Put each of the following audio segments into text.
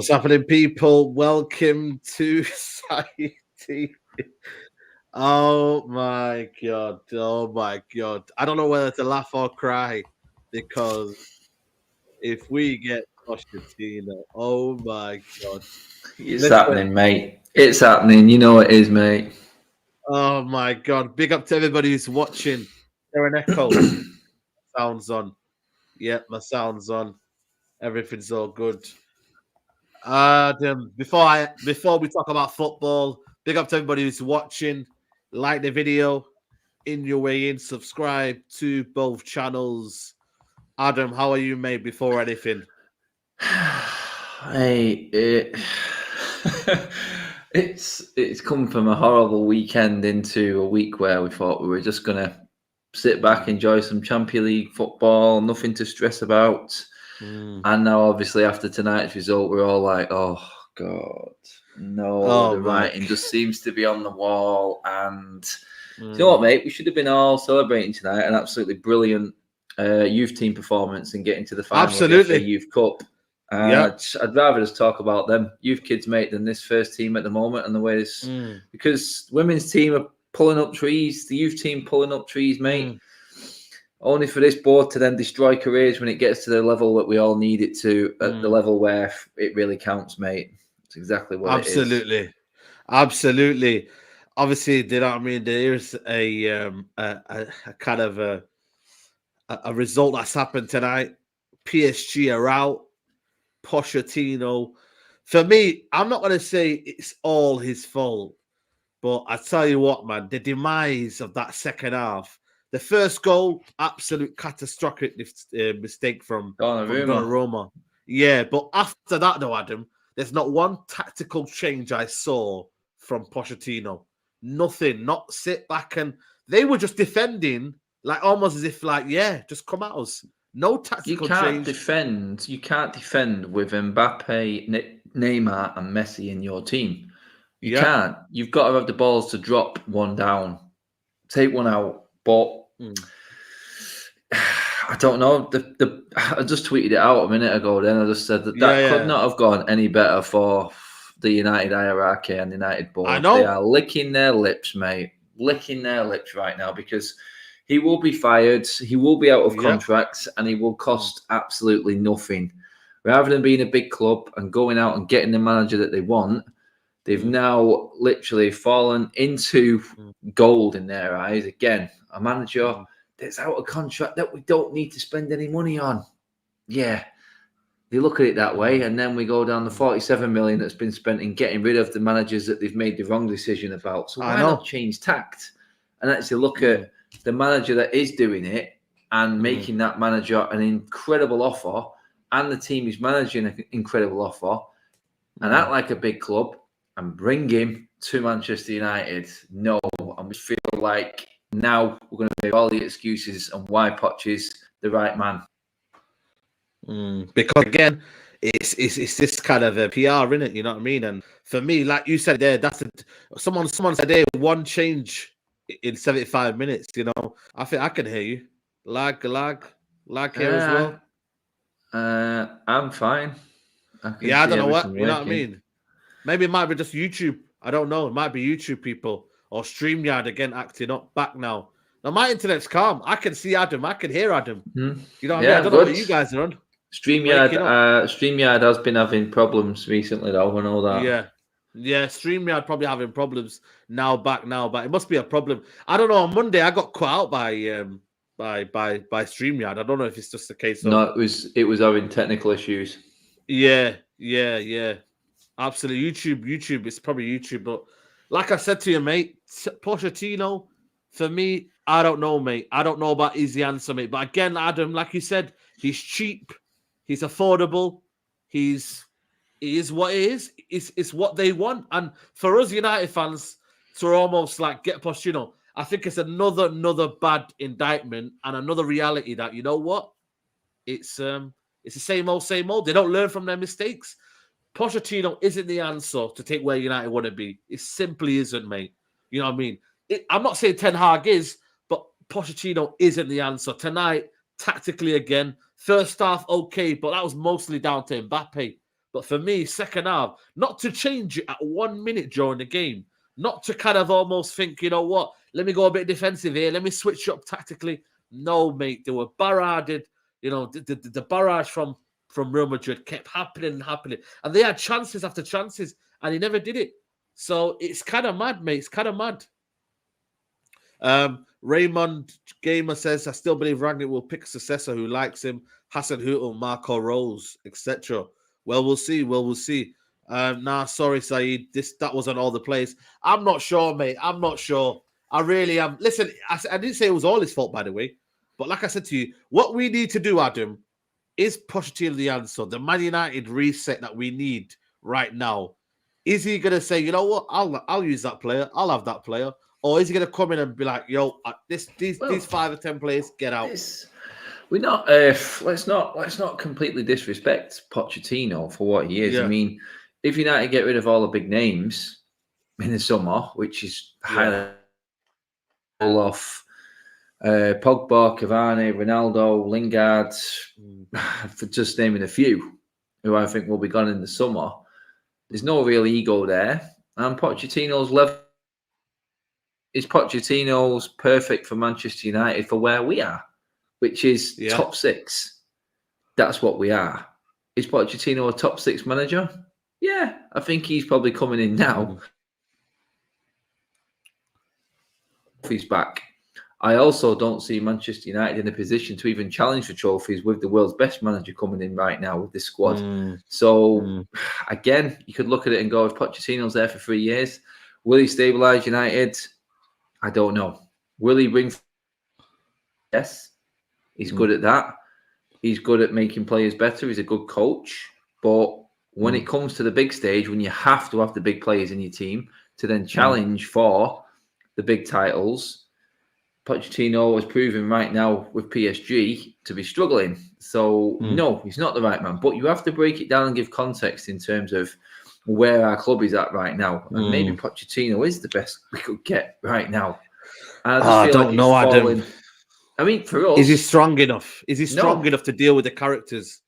What's happening, people? Welcome to Society. Oh my god! Oh my god! I don't know whether to laugh or cry because if we get Pochettino, oh my god! It's Listen, happening, mate. It's happening. You know it is, mate. oh my god! Big up to everybody who's watching. There an echo. Sounds on. Yep, my sound's on. Everything's all good. Before we talk about football, big up to everybody who's watching. Like the video, in your way in, subscribe to both channels. Adam, how are you, mate? Before anything, Hey, it's come from a horrible weekend into a week where we thought we were just gonna sit back, enjoy some Champions League football, nothing to stress about. And now, obviously, after tonight's result, we're all like, "Oh God, no!" Oh, The my writing just seems to be on the wall. And you know Mm. what, mate? We should have been all celebrating tonight. An absolutely brilliant youth team performance and getting to the final of the FA Absolutely. Youth Cup. Yeah. I'd rather just talk about them youth kids, mate, than this first team at the moment and the way this because women's team are pulling up trees, the youth team pulling up trees, mate. Only for this board to then destroy careers when it gets to the level that we all need it to, at the level where it really counts, mate. It's exactly what it is. Absolutely. Obviously, you know what I mean. There's a kind of a result that's happened tonight. PSG are out. Pochettino. For me, I'm not going to say it's all his fault, but I tell you what, man, the demise of that second half, the first goal, absolute catastrophic mistake from Donnarumma. Yeah, but after that, though, Adam, there's not one tactical change I saw from Pochettino. Nothing, not sit back and they were just defending, like almost as if, like, yeah, just come at us. No tactical change. You can't defend with Mbappe, Neymar, and Messi in your team. You can't. You've got to have the balls to drop one down, take one out. But I don't know. I just tweeted it out a minute ago. Then I just said that could not have gone any better for the United hierarchy and the United board. I know. They are licking their lips, mate. Licking their lips right now because he will be fired. He will be out of contracts, and he will cost absolutely nothing. Rather than being a big club and going out and getting the manager that they want, they've now literally fallen into gold in their eyes. Again, a manager that's out of contract that we don't need to spend any money on. Yeah, they look at it that way, and then we go down the 47 million that's been spent in getting rid of the managers that they've made the wrong decision about. So why not change tact and actually look at the manager that is doing it and making that manager an incredible offer, and the team is managing an incredible offer, and act like a big club and bring him to Manchester United? No, and we feel like now we're going to make all the excuses on why Poch is the right man. Because again, it's this kind of a PR, innit? You know what I mean? And for me, like you said there, someone said there, one change in 75 minutes. You know, I think I can hear you. Lag here as well. I'm fine. I don't know what you know what I mean. Maybe it might be just YouTube. I don't know. It might be YouTube people or StreamYard again acting up back now. Now my internet's calm. I can see Adam. I can hear Adam. You know what I mean? I don't know what you guys are on. StreamYard has been having problems recently, though. I know that. Yeah. StreamYard probably having problems now, but it must be a problem. I don't know. On Monday, I got cut out by StreamYard. I don't know if it's just the case. No, it was having technical issues. Yeah. Absolutely. YouTube. It's probably YouTube, but like I said to you, mate, Pochettino, for me, I don't know, mate. I don't know about easy answer, mate. But again, Adam, like you said, he's cheap. He's affordable. He is what it is. It's what they want. And for us United fans to almost like get Pochettino, I think it's another bad indictment and another reality that, you know what? It's the same old. They don't learn from their mistakes. Pochettino isn't the answer to take where United want to be. It simply isn't, mate. You know what I mean? I'm not saying Ten Hag is, but Pochettino isn't the answer. Tonight, tactically again, first half, okay, but that was mostly down to Mbappe. But for me, second half, not to change it at 1 minute during the game, not to kind of almost think, you know what, let me go a bit defensive here, let me switch up tactically. No, mate, they were barraged. You know, the barrage from Real Madrid kept happening and happening. And they had chances after chances, and he never did it. So it's kind of mad, mate. It's kind of mad. Raymond Gamer says, I still believe Rangnick will pick a successor who likes him. Hassan Hüttel, Marco Rose, etc. Well, we'll see. We'll see. Nah, sorry, Saeed. That wasn't all the plays. I'm not sure, mate. I'm not sure. I really am. Listen, I didn't say it was all his fault, by the way. But like I said to you, what we need to do, Adam, is Pochettino the answer. The Man United reset that we need right now. Is he going to say, you know what, I'll use that player, I'll have that player? Or is he going to come in and be like, yo, these 5 or 10 players, get out? We're not. Let's not completely disrespect Pochettino for what he is. Yeah. I mean, if United get rid of all the big names in the summer, which is highly off Pogba, Cavani, Ronaldo, Lingard, for just naming a few, who I think will be gone in the summer. There's no real ego there, and Pochettino's level. Is Pochettino's perfect for Manchester United for where we are, which is top 6. That's what we are. Is Pochettino a top 6 manager? Yeah, I think he's probably coming in now. He's back. I also don't see Manchester United in a position to even challenge for trophies with the world's best manager coming in right now with this squad. So, again, you could look at it and go, if Pochettino's there for 3 years, will he stabilise United? I don't know. Will he bring... Yes, he's good at that. He's good at making players better. He's a good coach. But when it comes to the big stage, when you have to have the big players in your team to then challenge for the big titles, Pochettino is proving right now with PSG to be struggling. So, no, he's not the right man. But you have to break it down and give context in terms of where our club is at right now. And maybe Pochettino is the best we could get right now. And I just feel like he's falling. I mean, for us... Is he strong enough? Is he strong enough to deal with the characters?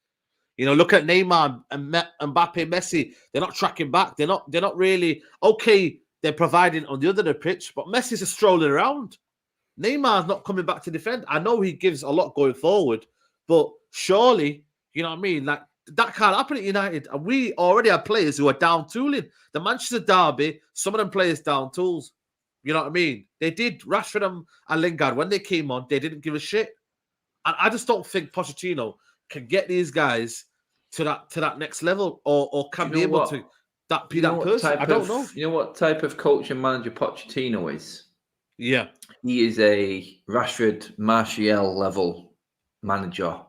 You know, look at Neymar and Mbappe, Messi. They're not tracking back. They're not really... Okay, they're providing on the other end of the pitch, but Messi's just strolling around. Neymar's not coming back to defend. I know he gives a lot going forward, but surely, you know what I mean? Like, that can't happen at United. And we already have players who are down tooling. The Manchester Derby, some of them players down tools. You know what I mean? They did. Rashford and Lingard, when they came on, they didn't give a shit. And I just don't think Pochettino can get these guys to that next level or can be able to be that person. I don't know. You know what type of coach and manager Pochettino is? Yeah. He is a Rashford, Martial level manager.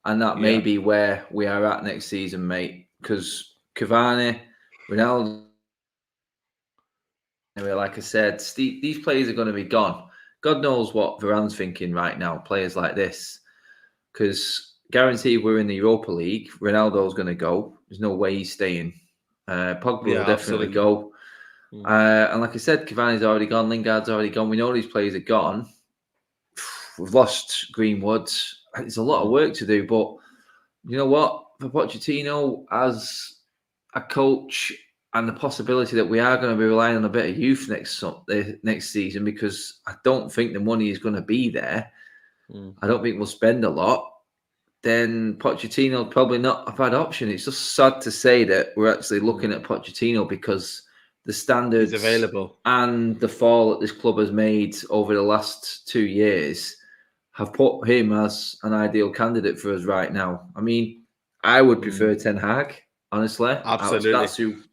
And that may be where we are at next season, mate. Because Cavani, Ronaldo, like I said, these players are going to be gone. God knows what Varane's thinking right now, players like this. Because guaranteed we're in the Europa League, Ronaldo's going to go. There's no way he's staying. Pogba will definitely go. And like I said, Cavani's already gone. Lingard's already gone. We know these players are gone. We've lost Greenwood. It's a lot of work to do. But you know what? For Pochettino, as a coach, and the possibility that we are going to be relying on a bit of youth next season, because I don't think the money is going to be there. I don't think we'll spend a lot. Then Pochettino's probably not a bad option. It's just sad to say that we're actually looking at Pochettino because the standards available and the fall that this club has made over the last 2 years have put him as an ideal candidate for us right now. I mean, I would prefer Ten Hag, honestly. Absolutely.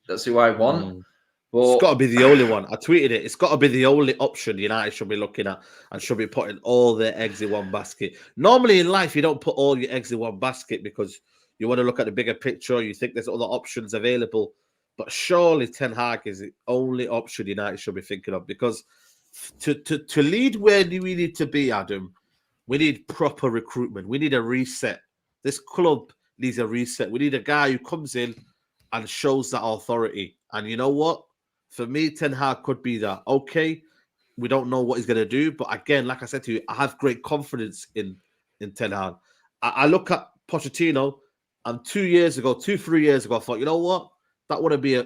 That's who I want. But it's got to be the only one. I tweeted it. It's got to be the only option United should be looking at and should be putting all their eggs in one basket. Normally in life, you don't put all your eggs in one basket because you want to look at the bigger picture. You think there's other options available. But surely Ten Hag is the only option United should be thinking of, because to lead where we need to be, Adam, we need proper recruitment. We need a reset. This club needs a reset. We need a guy who comes in and shows that authority. And you know what? For me, Ten Hag could be that. Okay, we don't know what he's going to do. But again, like I said to you, I have great confidence in Ten Hag. I look at Pochettino. And 3 years ago, I thought, you know what? That wouldn't be a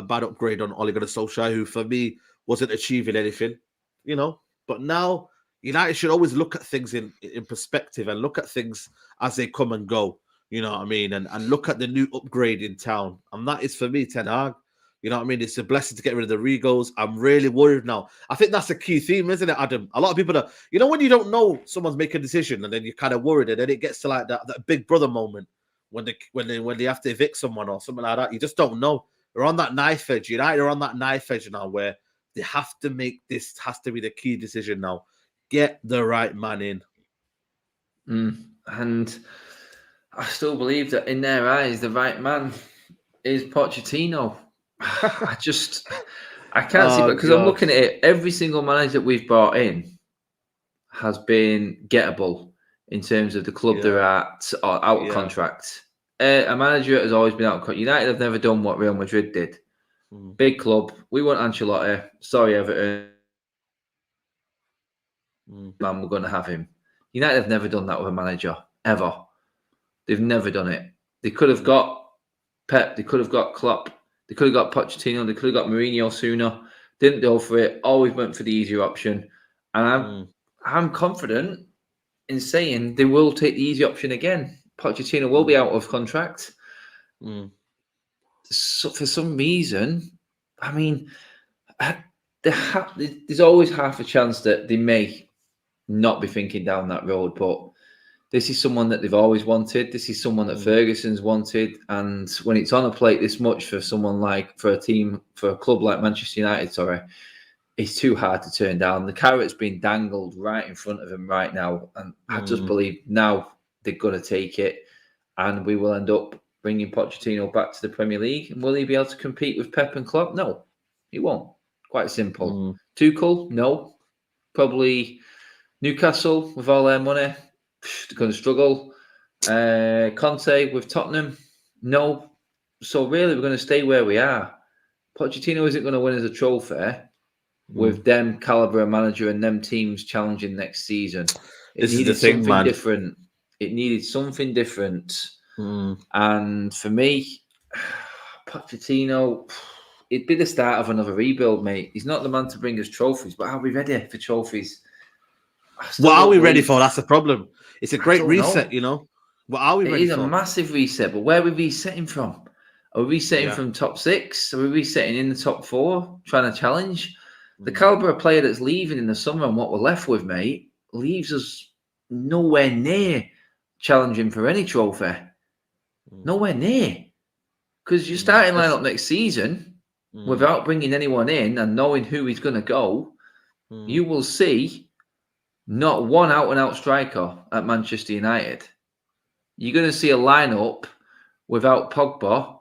bad upgrade on Ole Gunnar Solskjaer, who for me wasn't achieving anything, you know. But now United should always look at things in perspective and look at things as they come and go. You know what I mean? And look at the new upgrade in town. And that is for me, Ten Hag. You know what I mean? It's a blessing to get rid of the Regos. I'm really worried now. I think that's a key theme, isn't it, Adam? A lot of people when you don't know someone's making a decision and then you're kind of worried, and then it gets to like that big brother moment when they have to evict someone or something like that. You just don't know. They're on that knife edge. United are on that knife edge now where they have to make this has to be the key decision now. Get the right man in. And I still believe that in their eyes, the right man is Pochettino. I can't see, because I'm looking at it. Every single manager that we've brought in has been gettable in terms of the club they're at or out of contract. A manager has always been out of contract. United have never done what Real Madrid did. Big club. We want Ancelotti. Sorry, Everton. Man, we're going to have him. United have never done that with a manager, ever. They've never done it. They could have got Pep. They could have got Klopp. They could have got Pochettino. They could have got Mourinho sooner. Didn't go for it. Always went for the easier option. And I'm confident in saying they will take the easy option again. Pochettino will be out of contract. So for some reason, I mean, there's always half a chance that they may not be thinking down that road, but this is someone that they've always wanted. This is someone that Ferguson's wanted. And when it's on a plate this much for a club like Manchester United, it's too hard to turn down. The carrot's been dangled right in front of him right now. And I just believe now they're going to take it. And we will end up bringing Pochettino back to the Premier League. And will he be able to compete with Pep and Klopp? No, he won't. Quite simple. Tuchel? No. Probably Newcastle with all their money. They're going to struggle. Conte with Tottenham? No. So really, we're going to stay where we are. Pochettino isn't going to win as a trophy with them caliber of manager and them teams challenging next season. It needed something different. It needed something different. And for me, Pochettino, it'd be the start of another rebuild, mate. He's not the man to bring us trophies, but are we ready for trophies? What are we ready for? That's the problem. It's a great reset, you know. What are we ready for? It is a massive reset, but where are we resetting from? Are we resetting from top 6? Are we resetting in the top 4, trying to challenge? The caliber of player that's leaving in the summer and what we're left with, mate, leaves us nowhere near challenging for any trophy. Nowhere near. Because you're starting line up next season without bringing anyone in and knowing who is going to go, you will see not one out-and-out striker at Manchester United. You're going to see a lineup without Pogba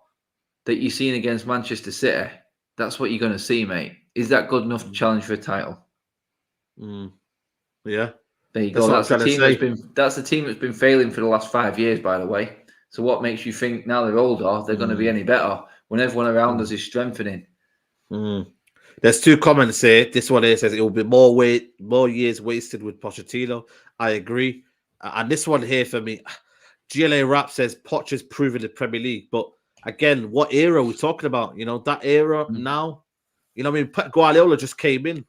that you've seen against Manchester City. That's what you're going to see, mate. Is that good enough to challenge for a title? Yeah. There you go. That's the team that's been failing for the last 5 years, by the way. So what makes you think now they're older, they're going to be any better when everyone around us is strengthening? There's 2 comments here. This one here says it will be more years wasted with Pochettino. I agree. And this one here for me, GLA Rap says Poch has proven the Premier League. But again, what era are we talking about? You know, that era now, you know what I mean? Pep Guardiola just came in,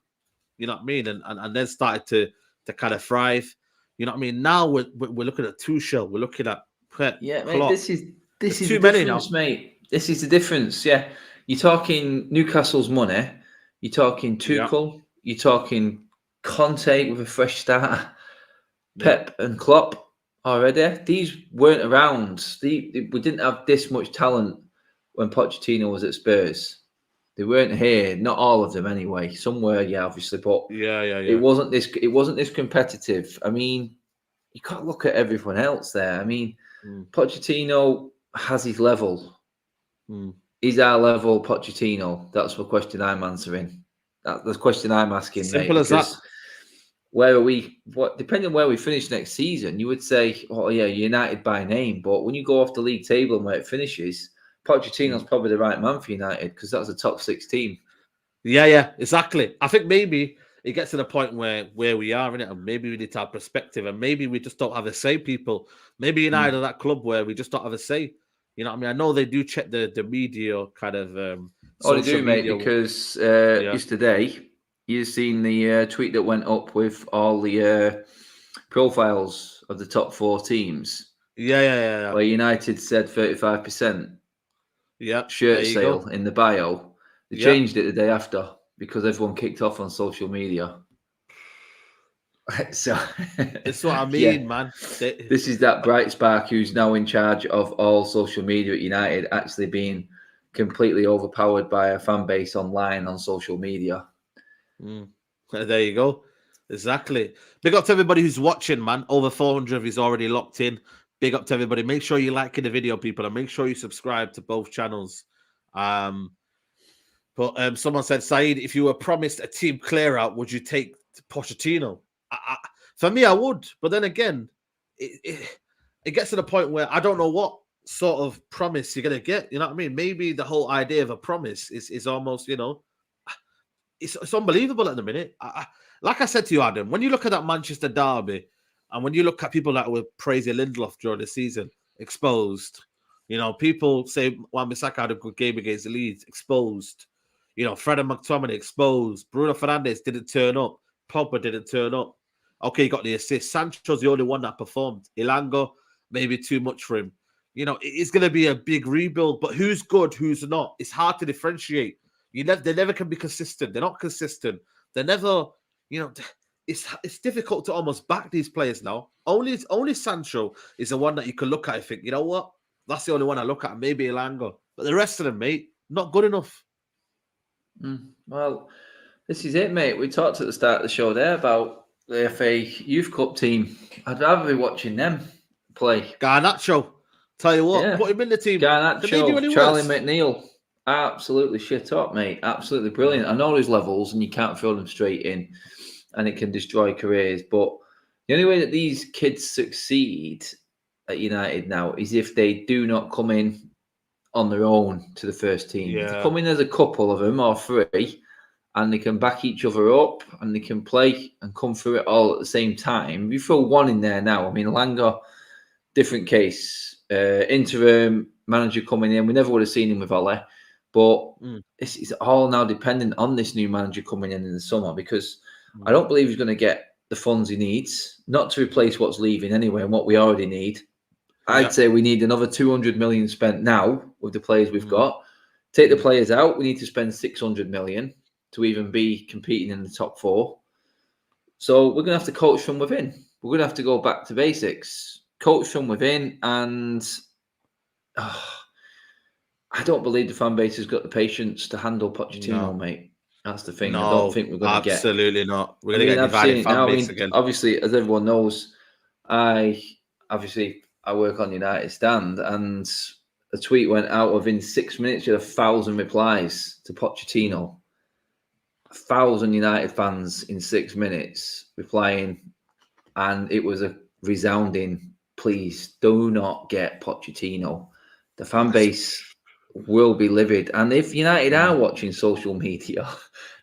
you know what I mean? And then started to kind of thrive. You know what I mean? Now we're looking at Tuchel. We're looking at Pep. Yeah, mate, Klopp. this is the difference, mate. This is the difference. Yeah. You're talking Newcastle's money. You're talking Tuchel. You're talking Conte with a fresh start. Pep and Klopp already. These weren't around. We didn't have this much talent when Pochettino was at Spurs. They weren't here. Not all of them, anyway. Some were, obviously, but it wasn't this. It wasn't this competitive. I mean, you can't look at everyone else there. I mean, Pochettino has his level. Is our level Pochettino? That's the question I'm answering. That's the question I'm asking. Simple as that. Where are we? Depending on where we finish next season, you would say, "Oh yeah, United by name." But when you go off the league table and where it finishes, Pochettino's probably the right man for United because that's a top 6 team. Yeah, exactly. I think maybe it gets to the point where we are in it, and maybe we need to have perspective, and maybe we just don't have a say. People, maybe United are that club where we just don't have a say. You know what I mean? I know they do check the media kind of Oh, they social do, mate, media. because Yeah, yesterday you've seen the tweet that went up with all the profiles of the top 4 teams, yeah. where United said 35% Yeah, there shirt you sale go. in the bio. They Yeah, changed it the day after because everyone kicked off on social media. So, it's what I yeah, mean, man. this is that bright spark who's now in charge of all social media at United, actually being completely overpowered by a fan base online on social media. There you go. Exactly. Big up to everybody who's watching, man. Over 400 of you's already locked in. Big up to everybody. Make sure you like the video, people, and make sure you subscribe to both channels. But someone said, Saeed, if you were promised a team clear out, would you take Pochettino? For me, I would. But then again, it gets to the point where I don't know what sort of promise you're going to get. You know what I mean? Maybe the whole idea of a promise is almost, it's unbelievable at the minute. Like I said to you, Adam, when you look at that Manchester derby, and when you look at people that were praising Lindelof during the season, exposed. People say Wan-Bissaka had a good game against the Leeds, exposed. Fred and McTominay exposed. Bruno Fernandes didn't turn up. Pogba didn't turn up. Okay, he got the assist. Sancho's the only one that performed. Ilanga, maybe too much for him. It's going to be a big rebuild, but who's good, who's not? It's hard to differentiate. They never can be consistent. They're not consistent. They're never, it's difficult to almost back these players now. Only Sancho is the one that you can look at and think, you know what? That's the only one I look at. Maybe Ilanga. But the rest of them, mate, not good enough. Well, this is it, mate. We talked at the start of the show there about the FA Youth Cup team. I'd rather be watching them play. Garnacho, tell you what, Yeah. put him in the team. Garnacho, Can they do any Charlie worse? McNeil, absolutely shit up, mate. Absolutely brilliant. I know there's levels and you can't throw them straight in and it can destroy careers. But the only way that these kids succeed at United now is if they do not come in on their own to the first team. If they come in as a couple of them or 3 and they can back each other up and they can play and come through it all at the same time. You throw one in there now. I mean, Langer, different case. Interim manager coming in. We never would have seen him with Ole. But it's all now dependent on this new manager coming in the summer because I don't believe he's going to get the funds he needs, not to replace what's leaving anyway and what we already need. I'd say we need another 200 million spent now with the players we've got. Take the players out, we need to spend 600 million to even be competing in the top 4. So we're going to have to coach from within. We're going to have to go back to basics, coach from within, and I don't believe the fan base has got the patience to handle Pochettino, mate. That's the thing. No, I don't think we're going to get. Absolutely not. We're going to get I've divided seen it fan now. base again. Obviously, as everyone knows, I work on United Stand, and a tweet went out within 6 minutes. You had 1,000 replies to Pochettino. 1,000 United fans in 6 minutes replying, and it was a resounding, please do not get Pochettino. The fan base will be livid, and if United are watching social media,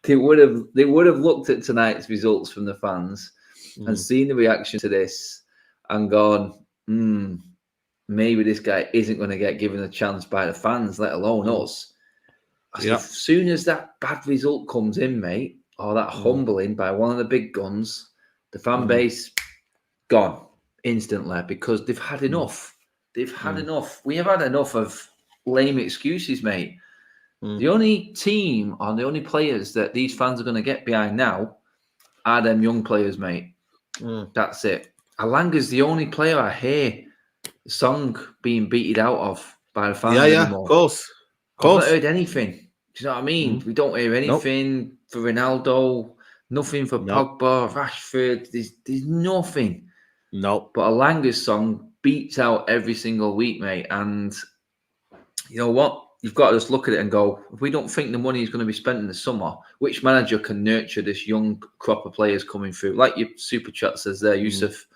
they would have looked at tonight's results from the fans and seen the reaction to this and gone, maybe this guy isn't going to get given a chance by the fans, let alone us. As soon as that bad result comes in, mate, or that humbling by one of the big guns, the fan base gone instantly because they've had enough. They've had enough. We have had enough of lame excuses, mate. The only team or the only players that these fans are going to get behind now are them young players, mate. That's it. Alanga's the only player I hear the song being beaten out of by the fans anymore. Of course. I've not heard anything. Do you know what I mean? We don't hear anything for Ronaldo, nothing for Pogba, Rashford. There's nothing. Nope. But Alanga's song beats out every single week, mate. And you know what? You've got to just look at it and go, if we don't think the money is going to be spent in the summer, which manager can nurture this young crop of players coming through? Like your super chat says there, Yusuf,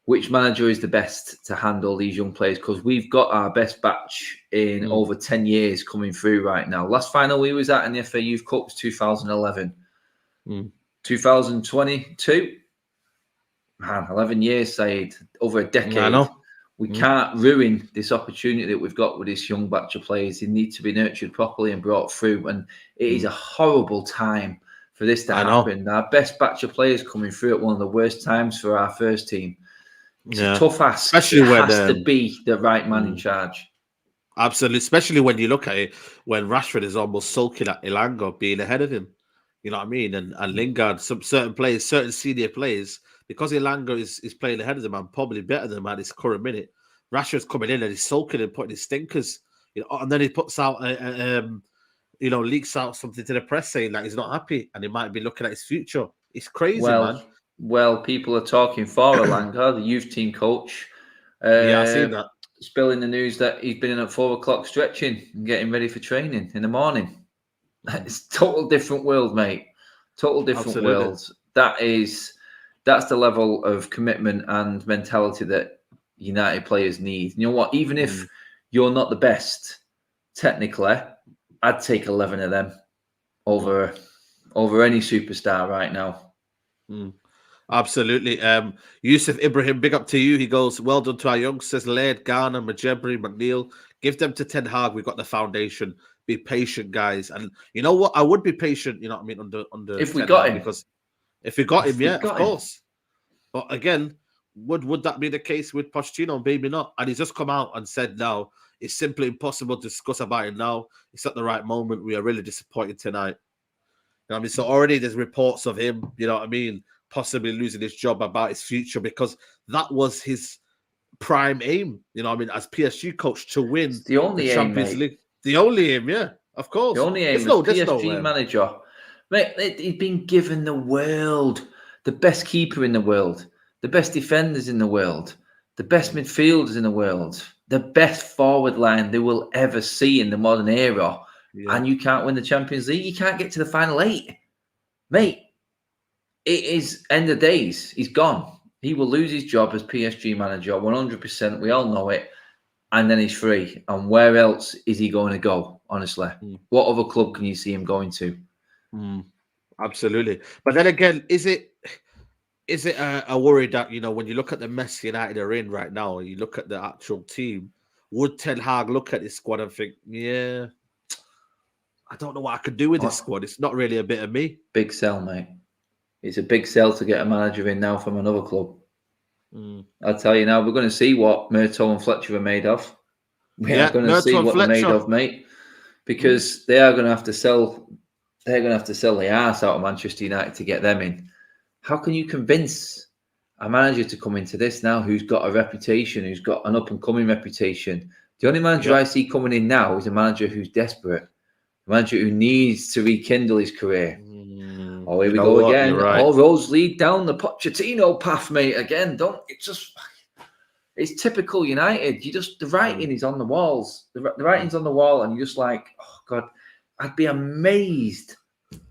which manager is the best to handle these young players? Because we've got our best batch in over 10 years coming through right now. Last final we was at in the FA Youth Cup was 2011. 2022. Man, 11 years, Said, over a decade. I know. We can't ruin this opportunity that we've got with this young batch of players. They need to be nurtured properly and brought through. And it is a horrible time for this to happen. Our best batch of players coming through at one of the worst times for our first team. It's a tough ask. Especially it has to be the right man in charge. Absolutely. Especially when you look at it, when Rashford is almost sulking at Elanga being ahead of him. You know what I mean? And Lingard, some certain players, certain senior players, because Elanga is playing ahead of them and probably better than him at this current minute. Rashford's coming in and he's sulking and putting his stinkers, and then he puts out, leaks out something to the press saying that he's not happy and he might be looking at his future. It's crazy, man. Well, people are talking for Elanga, the youth team coach. I've seen that. Spilling the news that he's been in at 4 o'clock stretching and getting ready for training in the morning. It's a total different world, mate. Total different world. That's the level of commitment and mentality that United players need. You know what? Even if you're not the best technically, I'd take 11 of them over any superstar right now. Absolutely. Yusuf Ibrahim, big up to you. He goes, well done to our youngsters, Laird, Garner, Majebri, McNeil. Give them to Ten Hag. We've got the foundation. Be patient, guys. And you know what? I would be patient, you know what I mean, under if we got him. Because if we got him, of course. But again, would that be the case with Pochettino? Maybe not. And he's just come out and said now, it's simply impossible to discuss about it now. It's at the right moment. We are really disappointed tonight. You know what I mean? So already there's reports of him, you know what I mean, possibly losing his job about his future because that was his prime aim, you know what I mean, as PSG coach to win the Champions League. The only aim, yeah, of course. The only aim is PSG manager. Mate, he's been given the world, the best keeper in the world, the best defenders in the world, the best midfielders in the world, the best forward line they will ever see in the modern era, and you can't win the Champions League. You can't get to the final 8. Mate, it is end of days. He's gone. He will lose his job as PSG manager, 100%. We all know it. And then he's free. And where else is he going to go, honestly? What other club can you see him going to? Absolutely. But then again, is it a worry that, you know, when you look at the mess United are in right now, and you look at the actual team, would Ten Hag look at this squad and think, yeah, I don't know what I could do with this squad. It's not really a bit of me. Big sell, mate. It's a big sell to get a manager in now from another club. I'll tell you now, we're going to see what Murto and Fletcher are made of. We are going to see what they're made of, mate. Because they are going to have to sell. They're going to have to sell the arse out of Manchester United to get them in. How can you convince a manager to come into this now who's got a reputation, who's got an up-and-coming reputation? The only manager I see coming in now is a manager who's desperate. A manager who needs to rekindle his career. Oh, here we go again. Right. All roads lead down the Pochettino path, mate. Again, it's typical United. The writing is on the walls. The writing's on the wall, and you're just like, oh, God, I'd be amazed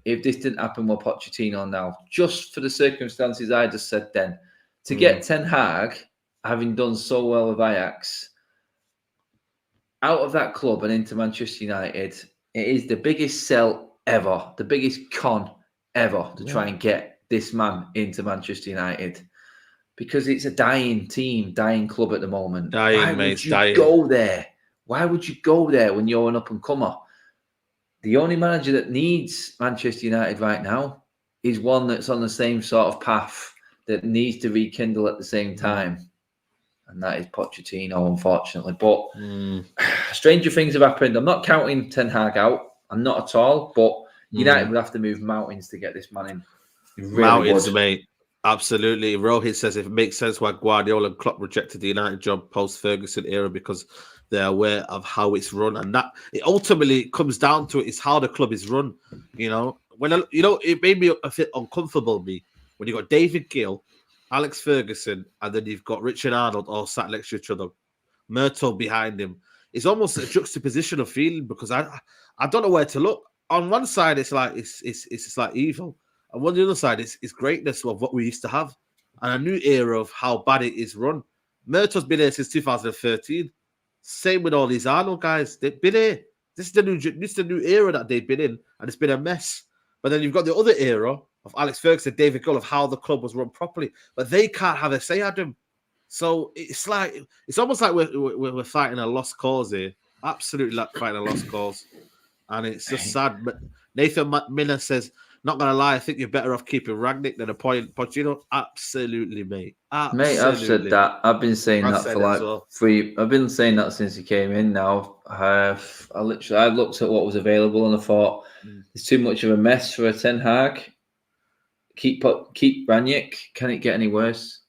if this didn't happen with Pochettino now, just for the circumstances I just said then. To get Ten Hag, having done so well with Ajax, out of that club and into Manchester United, it is the biggest sell ever, the biggest con ever to try and get this man into Manchester United, because it's a dying team, dying club at the moment. Why would you go there? Why would you go there when you're an up-and-comer? The only manager that needs Manchester United right now is one that's on the same sort of path that needs to rekindle at the same time. And that is Pochettino, unfortunately. But stranger things have happened. I'm not counting Ten Hag out. I'm not at all. But United would have to move mountains to get this man in. Really mountains, mate. Absolutely. Rohit says if it makes sense why Guardiola and Klopp rejected the United job post-Ferguson era because they're aware of how it's run. And that it ultimately comes down to it is how the club is run. You know, it made me a bit uncomfortable, when you got David Gill, Alex Ferguson, and then you've got Richard Arnold all sat next to each other, Murto behind him. It's almost a juxtaposition of feeling because I don't know where to look. On one side, it's like it's like evil. And on the other side, it's greatness of what we used to have. And a new era of how bad it is run. Murto's been here since 2013. Same with all these Arnold guys. They've been here. This is the new era that they've been in. And it's been a mess. But then you've got the other era of Alex Ferguson, David Gull, of how the club was run properly, but they can't have a say, Adam. So it's almost like we're fighting a lost cause here. Absolutely like fighting a lost cause. And it's just sad. But Nathan Miller says, not going to lie, I think you're better off keeping Rangnick than appointing Pochettino. Absolutely, mate. Absolutely. Mate, I've said that. I've been saying that for like well. 3. I've been saying that since he came in now. I looked at what was available and I thought, it's too much of a mess for a Ten Hag. Keep Rangnick. Can it get any worse?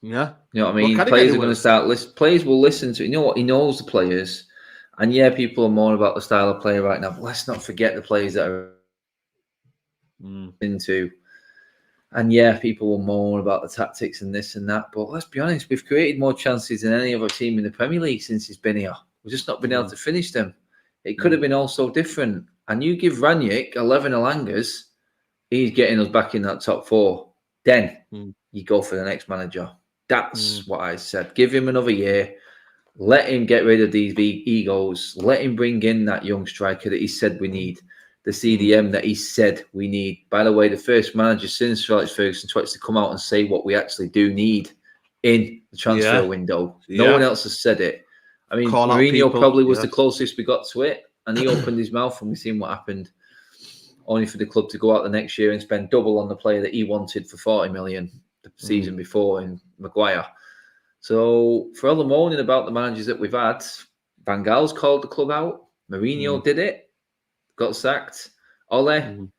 Yeah. You know what I mean? Players are going to start Players will listen to. You know what? He knows the players, and yeah, people are more about the style of play right now. But let's not forget the players that are into. And yeah, people will moan about the tactics and this and that. But let's be honest, we've created more chances than any other team in the Premier League since he's been here. We've just not been able to finish them. It could have been all so different. And you give Rangnick 11 Elangas, he's getting us back in that top 4. Then you go for the next manager. That's what I said. Give him another year. Let him get rid of these big egos. Let him bring in that young striker that he said we need. The CDM that he said we need. By the way, the first manager since Alex Ferguson tries to come out and say what we actually do need in the transfer window. No one else has said it. I mean, Mourinho probably was the closest we got to it, and he opened his mouth and we've seen what happened. Only for the club to go out the next year and spend double on the player that he wanted for 40 million the season before in Maguire. So for all the moaning about the managers that we've had, Van Gaal's called the club out. Mourinho did it. Got sacked. Ole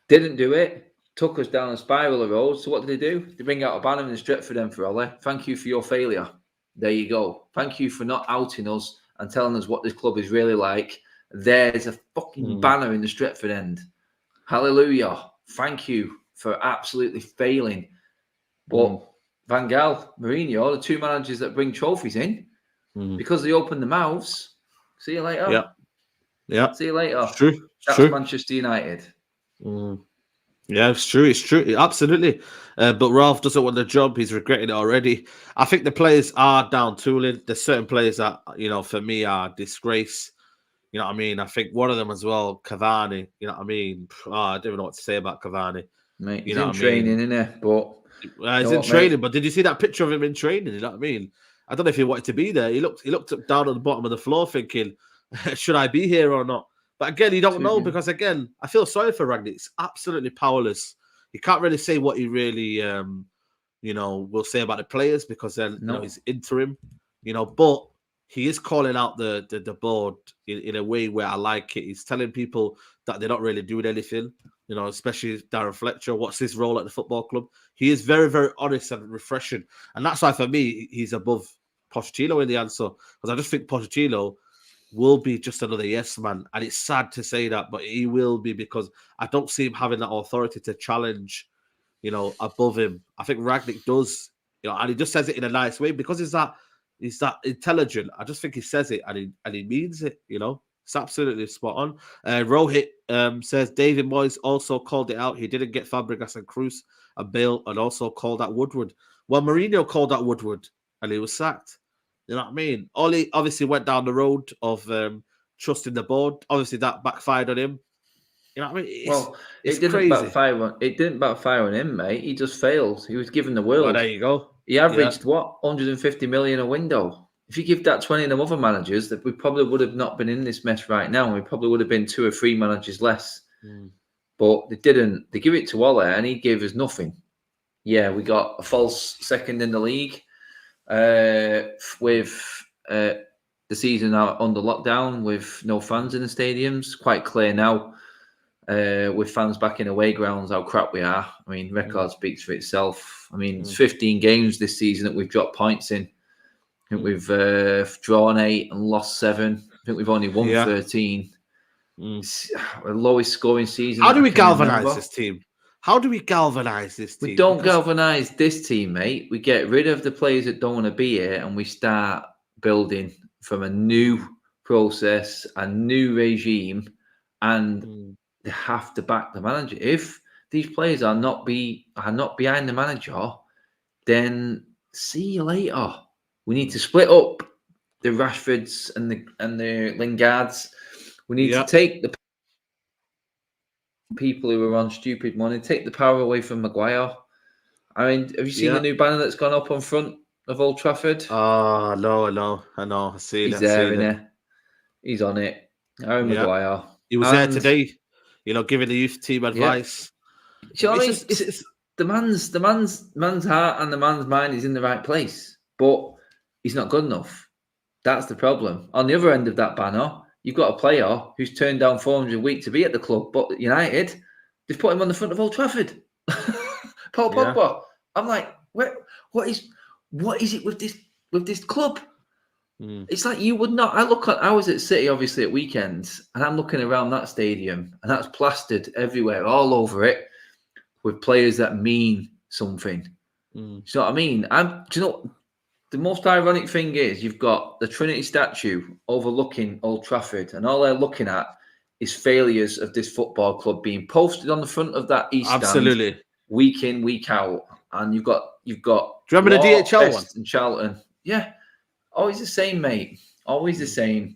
didn't do it. Took us down a spiral of road. So what did they do? They bring out a banner in the strip for them for Ole. Thank you for your failure. There you go. Thank you for not outing us and telling us what this club is really like. There's a fucking banner in the Stretford end. Hallelujah. Thank you for absolutely failing. But Van Gaal, Mourinho, the 2 managers that bring trophies in, because they open the mouths, see you later. Yeah. See you later. It's true. That's true. Manchester United. Yeah, it's true. It's true. Absolutely. But Ralph doesn't want the job. He's regretting it already. I think the players are down tooling. There's certain players that, for me are disgrace. You know what I mean? I think one of them as well, Cavani. You know what I mean? I don't even know what to say about Cavani. Mate, he's in training, isn't he? But he's in training. But did you see that picture of him in training? You know what I mean? I don't know if he wanted to be there. He looked down at the bottom of the floor thinking, should I be here or not? But again, you don't know because, again, I feel sorry for Rangnick. He's absolutely powerless. He can't really say what he really, will say about the players because then he's interim, but he is calling out the board in a way where I like it. He's telling people that they're not really doing anything, especially Darren Fletcher. What's his role at the football club? He is very, very honest and refreshing. And that's why, for me, he's above Pochettino in the answer because I just think Pochettino will be just another yes man. And it's sad to say that, but he will be because I don't see him having that authority to challenge, above him. I think Rangnick does, and he just says it in a nice way because he's that intelligent. I just think he says it and he means it, It's absolutely spot on. Rohit says David Moyes also called it out. He didn't get Fabregas and Cruz and Bale and also called out Woodward. Well, Mourinho called out Woodward and he was sacked. You know what I mean? Ollie obviously went down the road of trusting the board. Obviously, that backfired on him. You know what I mean? It didn't backfire on him, mate. He just failed. He was given the world. Well, there you go. He averaged 150 million a window. If you give that 20 of them other managers, that we probably would have not been in this mess right now. We probably would have been 2 or 3 managers less. But they didn't. They give it to Ole, and he gave us nothing. Yeah, we got a false second in the league. With the season out under lockdown with no fans in the stadiums, quite clear now with fans back in away grounds how crap we are. I mean, record speaks for itself. I mean, it's 15 games this season that we've dropped points in. I think we've drawn 8 and lost 7. I think we've only won 13. It's the lowest scoring season. How do we galvanise this team? How do we galvanise this team? We don't galvanise this team, mate. We get rid of the players that don't want to be here and we start building from a new process, a new regime, and they have to back the manager. If these players are not behind the manager, then see you later. We need to split up the Rashfords and the Lingards. We need to take the people who are on stupid money. Take the power away from Maguire. I mean, have you seen the new banner that's gone up on front of Old Trafford? Oh, no, I know. I see He's that. there, innit? He's on it. Harry Maguire. He was there today, giving the youth team advice. Do you know what I mean? It's the man's heart and the man's mind is in the right place, but he's not good enough. That's the problem. On the other end of that banner, you've got a player who's turned down 400 a week to be at the club, but United, they've put him on the front of Old Trafford. Paul Pogba. I'm like, what is it with this club? It's like you would not. I was at City obviously at weekends, and I'm looking around that stadium, and that's plastered everywhere, all over it, with players that mean something. Do you know what I mean? Do you know the most ironic thing is you've got the Trinity statue overlooking Old Trafford, and all they're looking at is failures of this football club being posted on the front of that East stand week in, week out. And you've got. Do you remember the DHL one? And Charlton, yeah, always the same, mate. Always the same.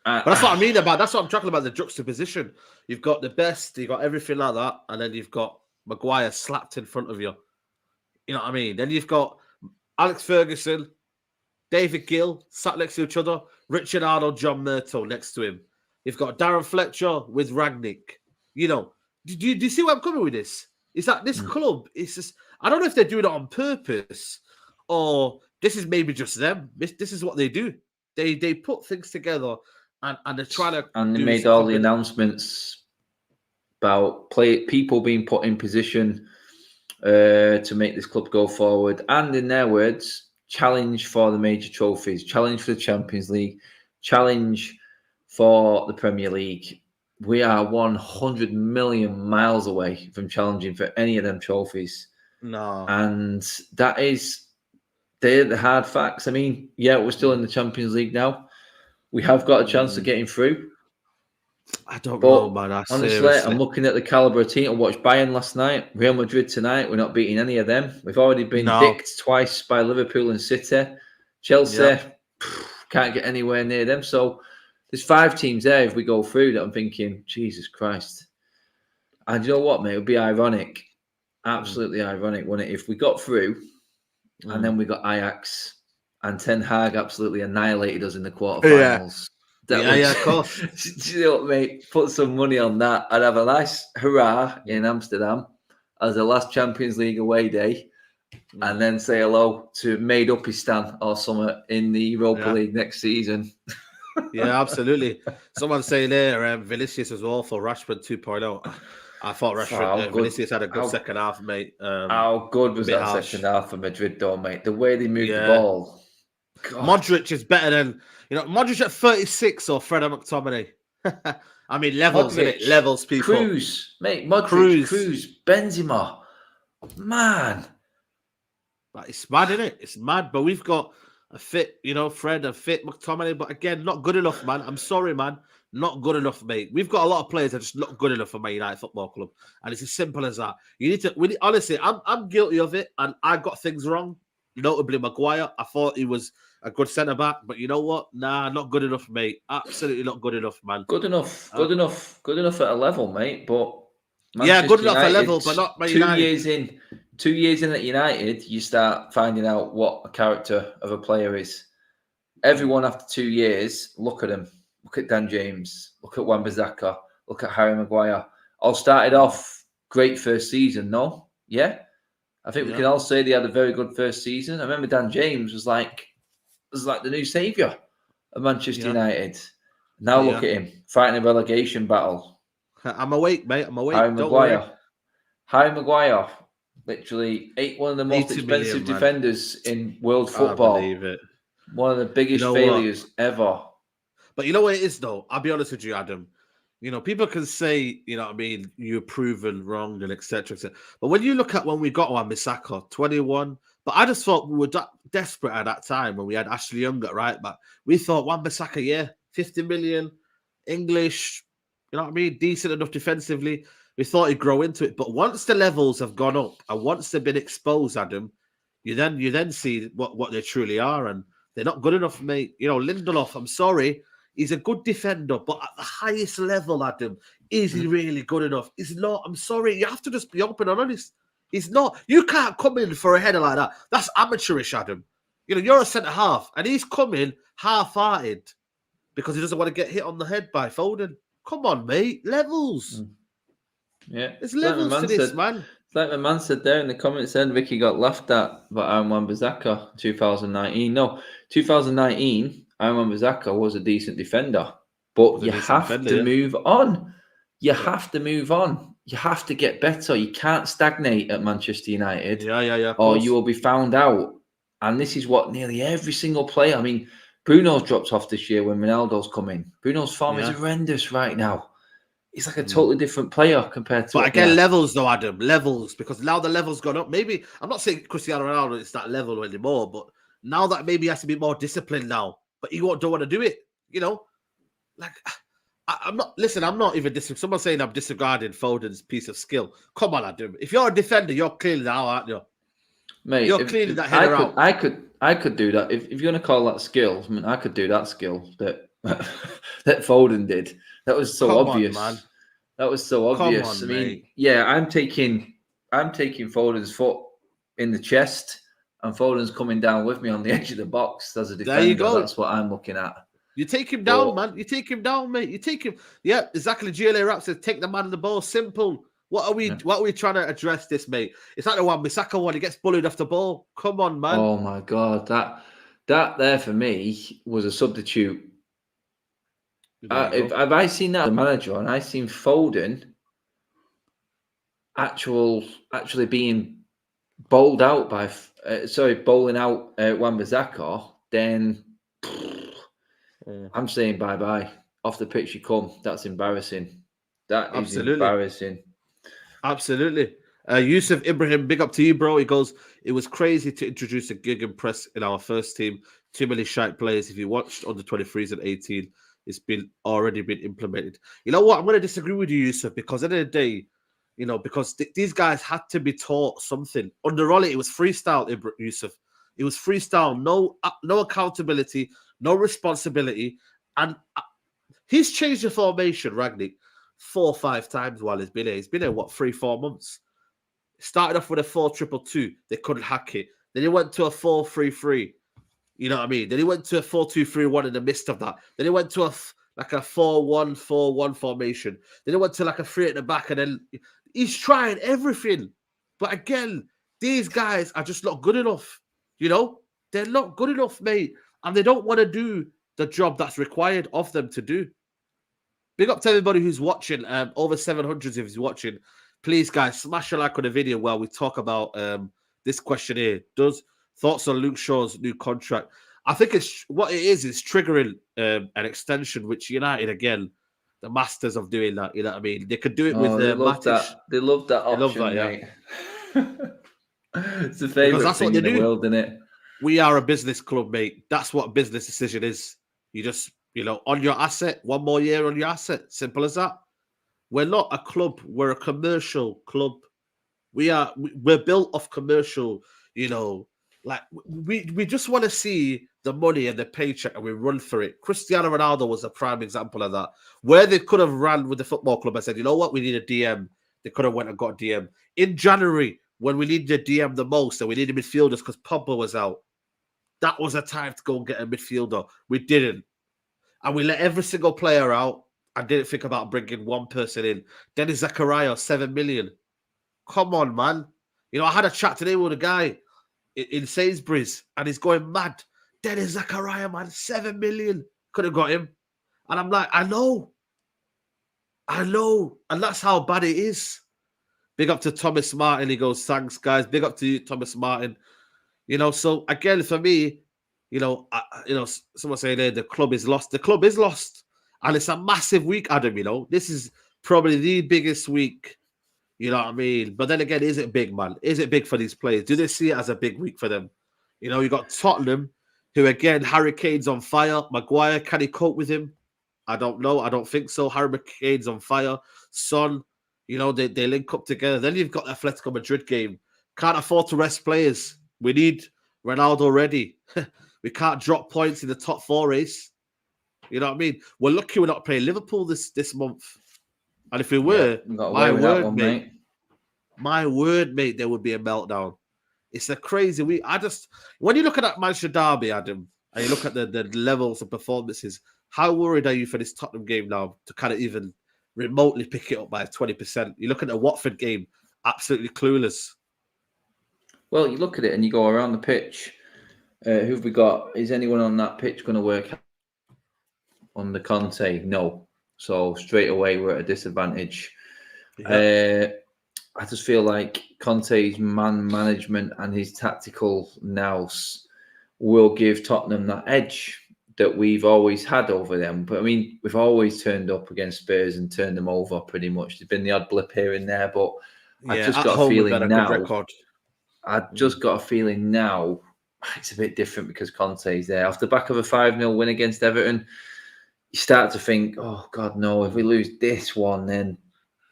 But that's what I mean about. That's what I'm talking about. The juxtaposition. You've got the best. You've got everything like that, and then you've got Maguire slapped in front of you. You know what I mean? Then you've got Alex Ferguson, David Gill sat next to each other, Richard Arnold, John Murtough next to him. You've got Darren Fletcher with Rangnick. Do you see where I'm coming with this? It's like this club. It's just I don't know if they're doing it on purpose or this is maybe just them. This is what they do. They put things together and they're trying to. And they made all the announcements about people being put in position to make this club go forward. And in their words, challenge for the major trophies, challenge for the Champions League, challenge for the Premier League. We are 100 million miles away from challenging for any of them trophies. No. And they're the hard facts. I mean, we're still in the Champions League now. We have got a chance of getting through. I don't know, man. Honestly, seriously. I'm looking at the calibre of team. I watched Bayern last night, Real Madrid tonight. We're not beating any of them. We've already been dicked twice by Liverpool and City. Chelsea, can't get anywhere near them. So there's 5 teams there if we go through that I'm thinking, Jesus Christ. And you know what, mate? It would be ironic. Absolutely ironic, wouldn't it? If we got through and then we got Ajax and Ten Hag absolutely annihilated us in the quarterfinals. Of course. You know what, mate? Put some money on that. I'd have a nice hurrah in Amsterdam as the last Champions League away day and then say hello to Made-Upistan or something in the Europa League next season. Yeah, absolutely. Someone saying there, Vinicius was awful. Rashford 2.0. I thought Vinicius had a good second half, mate. How good was that second half for Madrid, though, mate? The way they moved the ball. God. Modric is better than Modric at 36 or Freddie McTominay. I mean, levels, innit? Levels, people. Cruz, mate. Modric, Cruz, Benzema. Man. It's mad, innit? It's mad. But we've got a fit, Fred, a fit McTominay. But again, not good enough, man. I'm sorry, man. Not good enough, mate. We've got a lot of players that are just not good enough for Man United Football Club. And it's as simple as that. Honestly, I'm guilty of it. And I got things wrong. Notably, Maguire. I thought he was a good centre-back. But you know what? Nah, not good enough, mate. Absolutely not good enough, man. Good enough at a level, mate. But good enough at a level, but not Man United. 2 years in at United, you start finding out what a character of a player is. Everyone after 2 years, look at him. Look at Dan James. Look at Wan-Bissaka. Look at Harry Maguire. All started off great first season, no? Yeah? I think we can all say they had a very good first season. I remember Dan James was like the new saviour of Manchester United. Now look at him, fighting a relegation battle. I'm awake, mate. I'm awake. Harry Maguire, literally one of the most expensive defenders in world football. I believe it. One of the biggest failures ever. But you know what it is, though? I'll be honest with you, Adam. People can say, you're proven wrong and etc. But when you look at when we got Wan-Bissaka, 21, but I just thought we were desperate at that time when we had Ashley Young at right back. We thought Wan-Bissaka, 50 million, English, decent enough defensively. We thought he'd grow into it. But once the levels have gone up and once they've been exposed, Adam, you then see what they truly are. And they're not good enough, mate. Lindelof, I'm sorry. He's a good defender, but at the highest level, Adam, is he really good enough? He's not. I'm sorry. You have to just be open and honest. He's not. You can't come in for a header like that. That's amateurish, Adam. You're a centre half, and he's coming half-hearted because he doesn't want to get hit on the head by Foden. Come on, mate. Levels. Yeah. There's levels to this, man. It's like the man said there in the comments then, Vicky got laughed at by Aaron Wan-Bissaka 2019. No, 2019, Aaron Wan-Bissaka was a decent defender. But you have to move on. You have to move on. You have to get better. You can't stagnate at Manchester United. Yeah. Or you will be found out. And this is what nearly every single player, I mean, Bruno's dropped off this year when Ronaldo's come in. Bruno's form is horrendous right now. He's like a totally different player compared to... But again, levels though, Adam. Levels. Because now the level's gone up. Maybe, I'm not saying Cristiano Ronaldo is that level anymore, but now that maybe he has to be more disciplined now. But he don't want to do it. Like... I'm not even disregarding. Someone's saying I'm disregarding Foden's piece of skill. Come on, Adam. If you're a defender, you're clearly that out, aren't you? Mate, you're clearly that header out. I could do that. If you're going to call that skill, I mean, I could do that skill that that Foden did. That was so obvious. On, man. That was so obvious. On, I mean, mate. yeah, I'm taking Foden's foot in the chest, and Foden's coming down with me on the edge of the box as a defender. There you go. That's what I'm looking at. You take him down, man. You take him down, mate. You take him. Yeah, exactly. GLA Rap says, take the man in the ball. Simple. What are we trying to address this, mate? It's like the Wan-Bissaka one. He gets bullied off the ball. Come on, man. Oh my God, that there for me was a substitute. Have I seen that as a manager, and I seen Foden actually being bowled out by bowling out Wan-Bissaka, then I'm saying bye-bye. Off the pitch you come. That's embarrassing. That is embarrassing. Absolutely. Yusuf Ibrahim, big up to you, bro. He goes, it was crazy to introduce a gegenpress in our first team. Too many shite players. If you watched under 23s and 18, it's already been implemented. You know what? I'm going to disagree with you, Yusuf, because at the end of the day, because these guys had to be taught something. Under Ollie, it was freestyle, Yusuf. It was freestyle. No accountability, no responsibility. And he's changed the formation, Ragnick, 4 or 5 times while he's been here. He's been here, 3-4 months? Started off with a 4-2-2. They couldn't hack it. Then he went to a 4-3-3. You know what I mean? Then he went to a 4-2-3-1 in the midst of that. Then he went to a 4-1-4-1 formation. Then he went to a 3 at the back. And then he's trying everything. But again, these guys are just not good enough. They're not good enough, mate. And they don't want to do the job that's required of them to do. Big up to everybody who's watching. Over 700 if he's watching. Please, guys, smash a like on the video while we talk about this question here. Thoughts on Luke Shaw's new contract? I think it's triggering an extension, which United, again, the masters of doing that. You know what I mean? They could do it with Matic. They love that option, mate. It's the favourite thing in the world, isn't it? We are a business club, mate. That's what a business decision is. You just, on your asset, 1 more year on your asset. Simple as that. We're not a club. We're a commercial club. We're built off commercial, we just want to see the money and the paycheck and we run for it. Cristiano Ronaldo was a prime example of that. Where they could have ran with the football club and said, you know what, we need a DM. They could have went and got a DM. In January, when we needed a DM the most and we needed midfielders because Pogba was out, that was a time to go and get a midfielder. We didn't. And we let every single player out and didn't think about bringing one person in. Dennis Zakaria, 7 million. Come on, man. I had a chat today with a guy in Sainsbury's and he's going mad. Dennis Zakaria, man, 7 million. Could have got him. And I'm like, I know. And that's how bad it is. Big up to Thomas Martin. He goes, thanks, guys. Big up to you, Thomas Martin. So again, for me, someone saying there, the club is lost. The club is lost. And it's a massive week, Adam, This is probably the biggest week. You know what I mean? But then again, is it big, man? Is it big for these players? Do they see it as a big week for them? You got Tottenham, who again, Harry Kane's on fire. Maguire, can he cope with him? I don't know. I don't think so. Harry Kane's on fire. Son, they link up together. Then you've got the Atletico Madrid game. Can't afford to rest players. We need Ronaldo ready. We can't drop points in the top 4 race. You know what I mean? We're lucky we're not playing Liverpool this month. And if we Yeah, were, got away with that one, mate. My word, mate, there would be a meltdown. It's a crazy week. When you look at that Manchester derby, Adam, and you look at the levels of performances, how worried are you for this Tottenham game now to kind of even remotely pick it up by 20%? You look at the Watford game, absolutely clueless. Well, you look at it and you go around the pitch. Who've we got? Is anyone on that pitch going to work on the Conte? No. So straight away we're at a disadvantage. Yep. I just feel like Conte's man management and his tactical nous will give Tottenham that edge that we've always had over them. But I mean, we've always turned up against Spurs and turned them over pretty much. There's been the odd blip here and there, but I just got a feeling now. I've just got a feeling now it's a bit different because Conte's there. Off the back of a 5-0 win against Everton, you start to think, oh, God, no, if we lose this one, then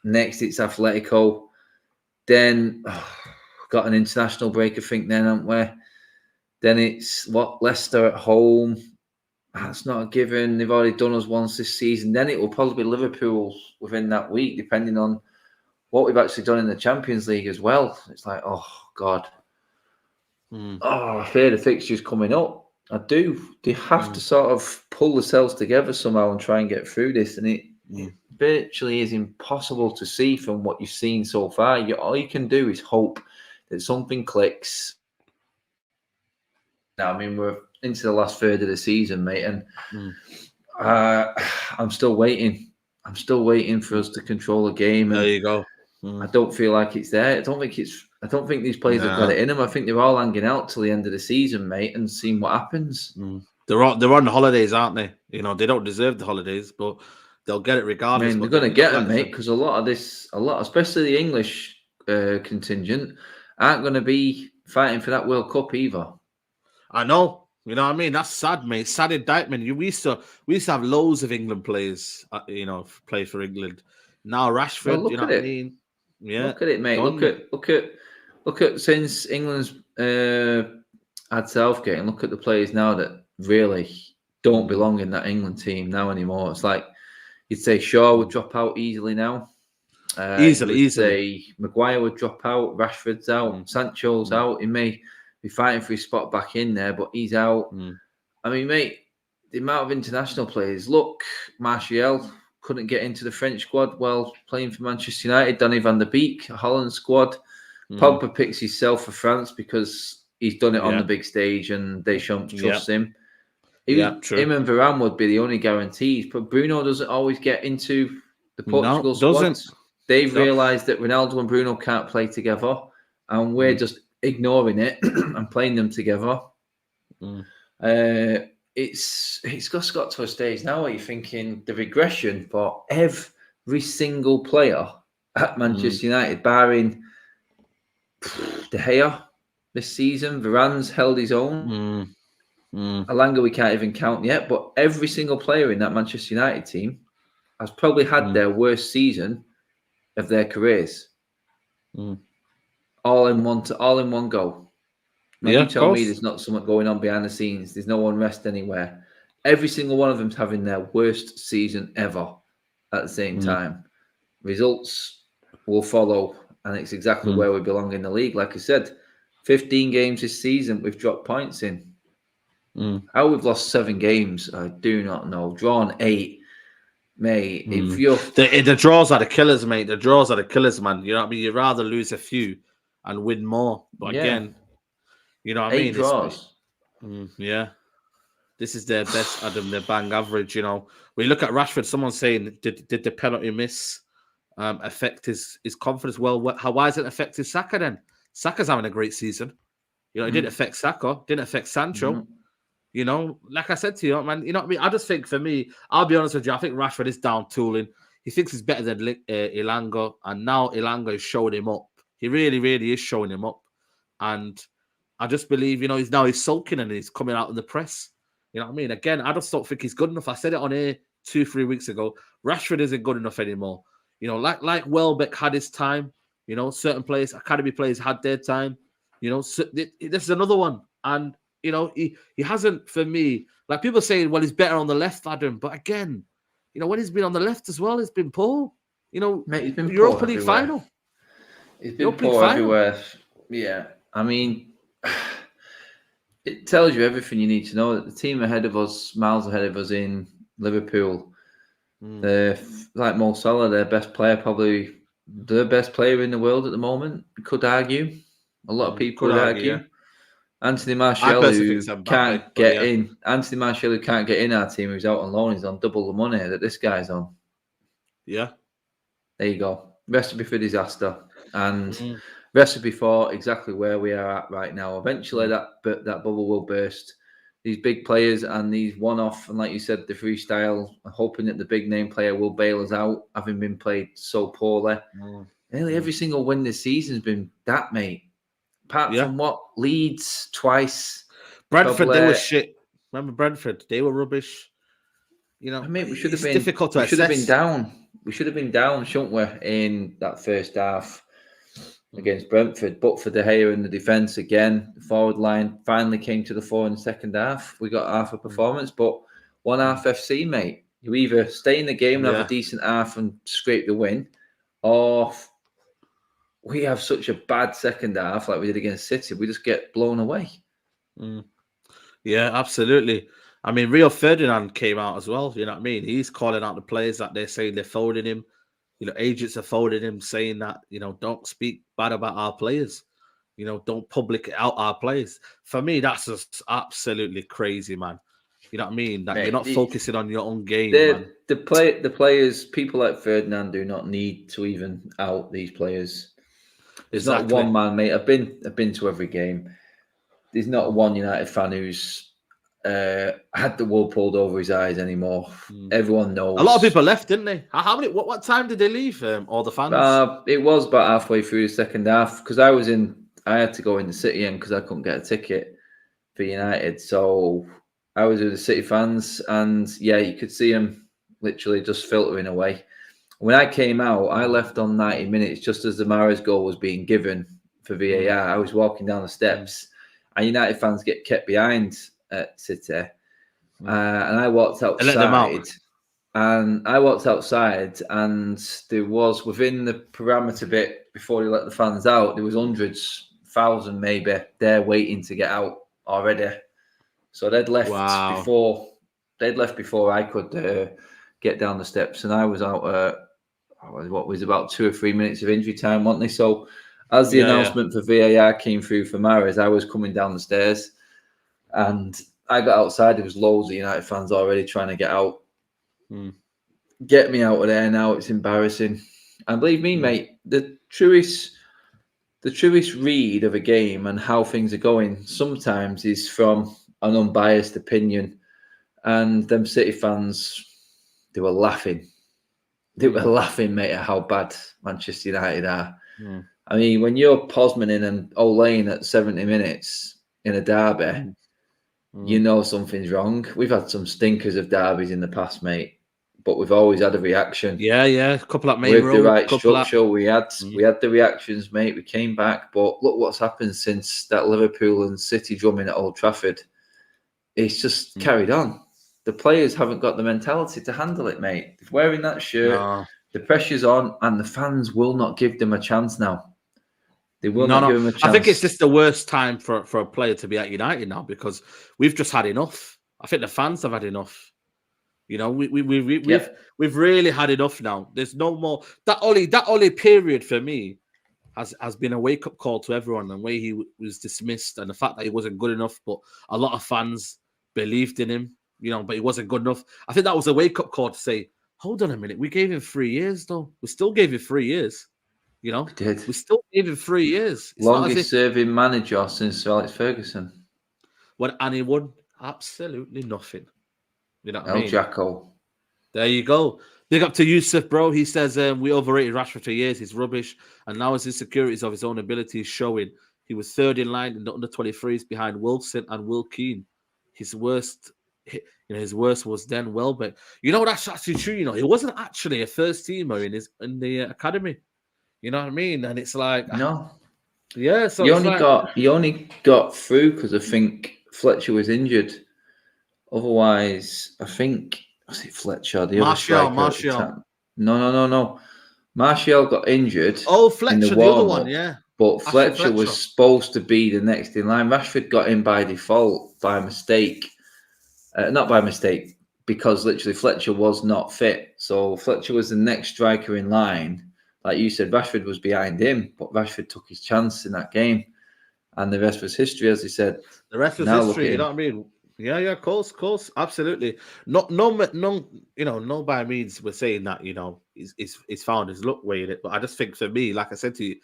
next it's Atletico. Then got an international break, I think, then, haven't we? Then it's Leicester at home. That's not a given. They've already done us once this season. Then it will probably be Liverpool within that week, depending on what we've actually done in the Champions League as well. It's like, oh, God. Oh, I fear the fixtures coming up. I do. They have to sort of pull themselves together somehow and try and get through this. And it virtually is impossible to see from what you've seen so far. All you can do is hope that something clicks. Now, I mean, we're into the last third of the season, mate, and I'm still waiting. I'm still waiting for us to control the game. And there you go. I don't feel like it's there. I don't think these players have got it in them. I think they're all hanging out till the end of the season, mate, and seeing what happens. They're on holidays, aren't they? You know, they don't deserve the holidays, but they'll get it regardless. I mean, they're going to get them, mate, because a lot, especially the English contingent, aren't going to be fighting for that World Cup either. I know. You know what I mean? That's sad, mate. Sad indictment. We used to have loads of England players, play for England. Now Rashford, well, you know what I mean? Yeah. Look at it, mate. Look at since England's had Southgate, and look at the players now that really don't belong in that England team now anymore. It's like you'd say Shaw would drop out easily now. Easily. Say Maguire would drop out. Rashford's out. Sancho's out. He may be fighting for his spot back in there, but he's out. I mean, mate, the amount of international players. Look, Martial couldn't get into the French squad while playing for Manchester United. Danny van der Beek, Holland squad. Pogba picks himself for France because he's done it on the big stage and Deschamps trusts him. Him and Varane would be the only guarantees, but Bruno doesn't always get into the Portugal squad. They've realised that Ronaldo and Bruno can't play together, and we're just ignoring it and playing them together. It's just got to a stage now where you're thinking the regression for every single player at Manchester United, barring De Gea this season. Varane's held his own. Alanga we can't even count yet, but every single player in that Manchester United team has probably had their worst season of their careers. All in one go. Now, you tell me there's not something going on behind the scenes. There's no unrest anywhere. Every single one of them's having their worst season ever at the same time. Results will follow, and it's exactly where we belong in the league. Like I said, 15 games this season, we've dropped points in. How we've lost 7 games, I do not know. Drawn 8, mate. If you're the draws are the killers, mate. The draws are the killers, man. You know what I mean? You'd rather lose a few and win more. But again, you know what I mean? 8 draws. This is their best, Adam, their bang average, you know. When you look at Rashford, someone's saying, did the penalty miss affect his confidence? Well, why does it affect his Saka then? Saka's having a great season. You know, it didn't affect Saka, didn't affect Sancho. You know, like I said to you, man, you know what I mean? I just think for me, I'll be honest with you, I think Rashford is down tooling. He thinks he's better than Ilanga, and now Ilanga is showing him up. He really, really is showing him up. And I just believe, you know, he's sulking and he's coming out in the press. You know what I mean? Again, I just don't think he's good enough. I said it on air 2-3 weeks ago. Rashford isn't good enough anymore. You know, like Welbeck had his time. You know, certain players, academy players had their time. You know, so this is another one. And he hasn't, for me, like people saying, well, he's better on the left, Adam. But again, when he's been on the left as well, it's been poor. Mate, he's been poor Europa League everywhere. final. He's been Europa League poor final. everywhere. Yeah. I mean, it tells you everything you need to know. That the team ahead of us, miles ahead of us in Liverpool, they're like Mo Salah, their best player, probably the best player in the world at the moment. Could argue. A lot of people could argue. Yeah. Anthony I Martial, personally who think can't Mbappe, get in. Anthony Martial, who can't get in our team, who's out on loan, he's on double the money that this guy's on. Yeah. There you go. Recipe for disaster. And recipe for exactly where we are at right now. Eventually, that bubble will burst. These big players and these one-off, and like you said, the freestyle, hoping that the big name player will bail us out, having been played so poorly. Nearly every single win this season has been that, mate. Apart from what? Leeds twice. Brentford, they were shit. Remember Brentford? They were rubbish. I mean, we should have been difficult to assess. We should have been down. We should have been down, shouldn't we, in that first half against Brentford. But for De Gea and the defence again, the forward line finally came to the fore in the second half. We got half a performance, but one half FC, mate. You either stay in the game and have a decent half and scrape the win, or we have such a bad second half like we did against City, we just get blown away. Yeah, absolutely. I mean, Rio Ferdinand came out as well. You know what I mean? He's calling out the players that they're saying they're folding him. Agents are folding him, saying that, don't speak bad about our players. Don't public out our players. For me, that's just absolutely crazy, man. You know what I mean? That you're not focusing on your own game, man. The players, people like Ferdinand do not need to even out these players. There's not one man, mate. I've been to every game. There's not one United fan who's had the wool pulled over his eyes anymore. Everyone knows. A lot of people left, didn't they? How many? What time did they leave? All the fans? It was about halfway through the second half because I had to go in the City end because I couldn't get a ticket for United. So I was with the City fans, and yeah, you could see them literally just filtering away. When I came out, I left on 90 minutes just as the Mahrez goal was being given for VAR. I was walking down the steps, and United fans get kept behind at City. And I walked outside. Let them out. And there was, within the parameter bit before they let the fans out, there was hundreds, thousand maybe, there waiting to get out already. So they'd left before I could get down the steps, and I was out. What was about 2 or 3 minutes of injury time, weren't they? So as the announcement for VAR came through for Mahrez, I was coming down the stairs, and I got outside. There was loads of United fans already trying to get out. Get me out of there now. It's embarrassing. And believe me, mate, the truest read of a game and how things are going sometimes is from an unbiased opinion. And them City fans, they were laughing. They were laughing, mate, at how bad Manchester United are. I mean, when you're Posman in and O'Lane at 70 minutes in a derby, you know something's wrong. We've had some stinkers of derbies in the past, mate, but we've always had a reaction. Yeah. A couple at Main with Road, the right structure. We had the reactions, mate. We came back, but look what's happened since that Liverpool and City drumming at Old Trafford. It's just carried on. The players haven't got the mentality to handle it, mate. They're wearing that shirt, the pressure's on, and the fans will not give them a chance now. They will not give them a chance. I think it's just the worst time for a player to be at United now because we've just had enough. I think the fans have had enough. We've really had enough now. There's no more. That Oli period for me has been a wake up call to everyone. The way he was dismissed and the fact that he wasn't good enough, but a lot of fans believed in him. But he wasn't good enough. I think that was a wake up call to say, hold on a minute, we gave him 3 years though. We still gave him 3 years. We did. We still gave him 3 years. It's longest serving manager since Alex Ferguson. And he won absolutely nothing. You know what I mean? Jacko. There you go. Big up to Yusuf, bro. He says we overrated Rashford for years. He's rubbish. And now his insecurities of his own ability is showing. He was third in line in the under-23s behind Wilson and Will Keane. His worst was then Welbeck. That's actually true. He wasn't actually a first teamer in the academy. You know what I mean? And it's like no, yeah. So he only got through because I think Fletcher was injured. Otherwise, I think, was it Fletcher, the other Martial, striker at the time? No. Martial got injured Oh, in the Fletcher, the other one, warm-up, yeah. but Ashley Fletcher was Fletcher. supposed to be the next in line. Rashford got in by default, by mistake. Not by mistake, because literally Fletcher was not fit. So Fletcher was the next striker in line. Like you said, Rashford was behind him, but Rashford took his chance in that game. And the rest was history, as he said. The rest was Now look history, at you know him. what I mean? Yeah, of course, absolutely. No, no, by means we're saying that, he's found his luck way in it. But I just think for me, like I said to you,